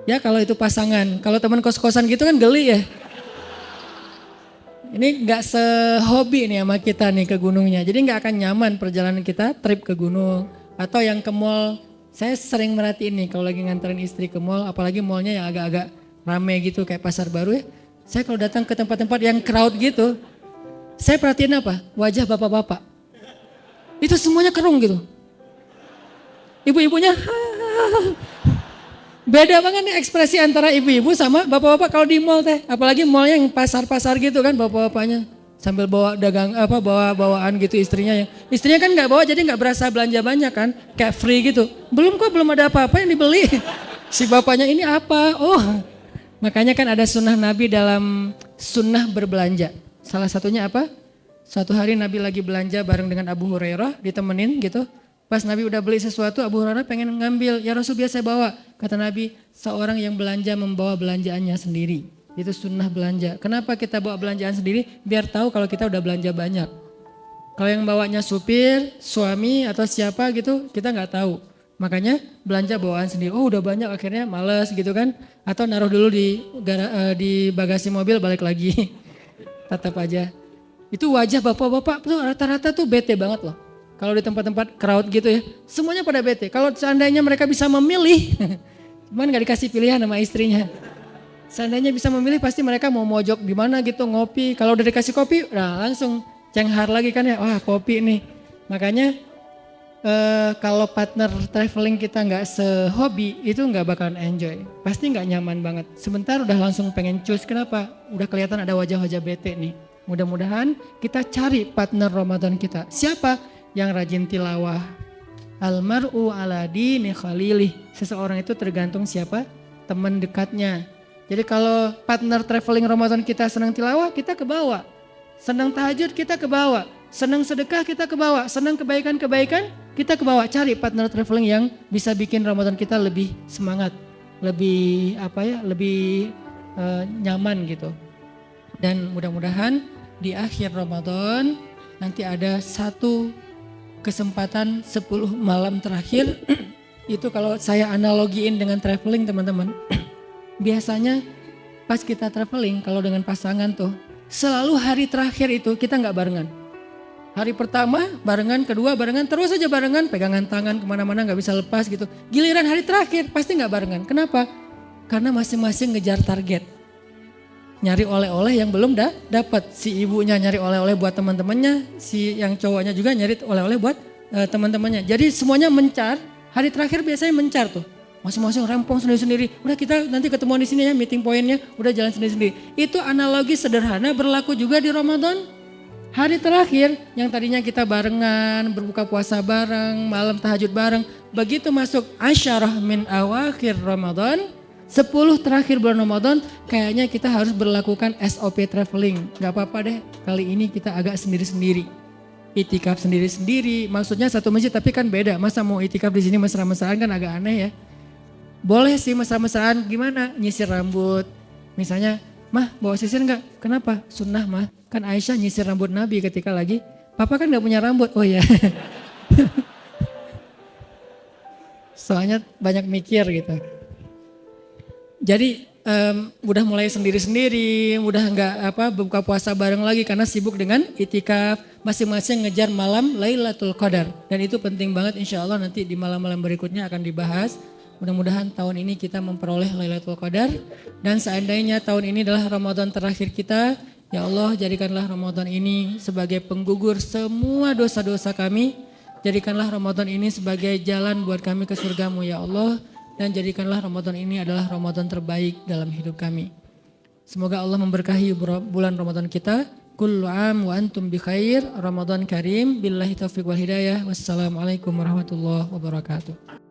Speaker 1: Ya kalau itu pasangan. Kalau teman kos-kosan gitu kan geli ya. Ini gak sehobi nih sama kita nih ke gunungnya. Jadi gak akan nyaman perjalanan kita trip ke gunung. Atau yang ke mall. Saya sering merhatiin nih kalau lagi nganterin istri ke mall. Apalagi mallnya yang agak-agak rame gitu kayak pasar baru ya. Saya kalau datang ke tempat-tempat yang crowd gitu, saya perhatiin apa? Wajah bapak-bapak. Itu semuanya kerung gitu. Ibu-ibunya, beda banget nih ekspresi antara ibu-ibu sama bapak-bapak kalau di mall teh. Apalagi mall yang pasar-pasar gitu kan bapak-bapaknya. Sambil bawa bawa-bawaan gitu istrinya. Istrinya kan gak bawa jadi gak berasa belanja banyak kan. Kayak free gitu. Belum ada apa-apa yang dibeli. Si bapaknya ini apa? Makanya kan ada sunnah Nabi dalam sunnah berbelanja. Salah satunya apa? Suatu hari Nabi lagi belanja bareng dengan Abu Hurairah, ditemenin gitu. Pas Nabi udah beli sesuatu, Abu Hurairah pengen ngambil. Ya Rasul biasa bawa. Kata Nabi, seorang yang belanja membawa belanjaannya sendiri. Itu sunnah belanja. Kenapa kita bawa belanjaan sendiri? Biar tahu kalau kita udah belanja banyak. Kalau yang bawanya supir, suami atau siapa gitu, kita nggak tahu. Makanya belanja bawaan sendiri. Udah banyak akhirnya males gitu kan. Atau naruh dulu di bagasi mobil balik lagi. Tetap aja. Itu wajah bapak-bapak tuh rata-rata tuh bete banget loh. Kalau di tempat-tempat crowd gitu ya. Semuanya pada bete. Kalau seandainya mereka bisa memilih. Cuman gak dikasih pilihan sama istrinya. Seandainya bisa memilih pasti mereka mau mojok di mana gitu ngopi. Kalau udah dikasih kopi langsung cenghar lagi kan ya. Wah kopi nih. Makanya kalau partner traveling kita nggak sehobi itu nggak bakalan enjoy, pasti nggak nyaman banget. Sebentar udah langsung pengen cus, kenapa? Udah kelihatan ada wajah-wajah bete nih. Mudah-mudahan kita cari partner Ramadan kita. Siapa? Yang rajin tilawah. Almar'u ala dini khalilih. Seseorang itu tergantung siapa? Teman dekatnya. Jadi kalau partner traveling Ramadan kita senang tilawah, kita ke bawah. Senang tahajud, kita ke bawah. Senang sedekah, kita ke bawah. Senang kebaikan-kebaikan, kita ke bawah. Cari partner traveling yang bisa bikin Ramadan kita lebih semangat, lebih lebih nyaman gitu. Dan mudah-mudahan di akhir Ramadan nanti ada satu kesempatan 10 malam terakhir. Itu kalau saya analogiin dengan traveling teman-teman. Biasanya pas kita traveling kalau dengan pasangan tuh selalu hari terakhir itu kita nggak barengan. Hari pertama barengan, kedua barengan, terus aja barengan, pegangan tangan kemana-mana nggak bisa lepas gitu. Giliran hari terakhir pasti nggak barengan. Kenapa? Karena masing-masing ngejar target. Nyari oleh-oleh yang belum dapat. Si ibunya nyari oleh-oleh buat teman-temannya, si yang cowoknya juga nyari oleh-oleh buat teman-temannya. Jadi semuanya mencar. Hari terakhir biasanya mencar tuh. Masing-masing rempong sendiri-sendiri. Udah kita nanti ketemuan di sini ya, meeting pointnya udah jalan sendiri-sendiri. Itu analogi sederhana berlaku juga di Ramadan. Hari terakhir yang tadinya kita barengan, berbuka puasa bareng, malam tahajud bareng. Begitu masuk asyarah min awakhir Ramadan, 10 terakhir bulan Ramadan, kayaknya kita harus berlakukan SOP traveling. Gak apa-apa deh, kali ini kita agak sendiri-sendiri. Itikaf sendiri-sendiri, maksudnya satu masjid tapi kan beda. Masa mau itikaf di sini mesra-mesraan kan agak aneh ya. Boleh sih mesra-mesraan, gimana? Nyisir rambut. Misalnya, mah bawa sisir enggak? Kenapa? Sunnah mah. Kan Aisyah nyisir rambut Nabi ketika lagi, papa kan gak punya rambut. Oh ya. Soalnya banyak mikir gitu. Jadi udah mulai sendiri-sendiri, udah enggak buka puasa bareng lagi karena sibuk dengan itikaf. Masing-masing ngejar malam Lailatul Qadar. Dan itu penting banget, insya Allah nanti di malam-malam berikutnya akan dibahas. Mudah-mudahan tahun ini kita memperoleh Lailatul Qadar. Dan seandainya tahun ini adalah Ramadan terakhir kita, ya Allah jadikanlah Ramadan ini sebagai penggugur semua dosa-dosa kami. Jadikanlah Ramadan ini sebagai jalan buat kami ke surgamu ya Allah. Dan jadikanlah Ramadan ini adalah Ramadan terbaik dalam hidup kami. Semoga Allah memberkahi bulan Ramadan kita. Kullu am wa antum bi khair. Ramadan karim. Billahi taufiq wal hidayah. Wassalamualaikum warahmatullahi wabarakatuh.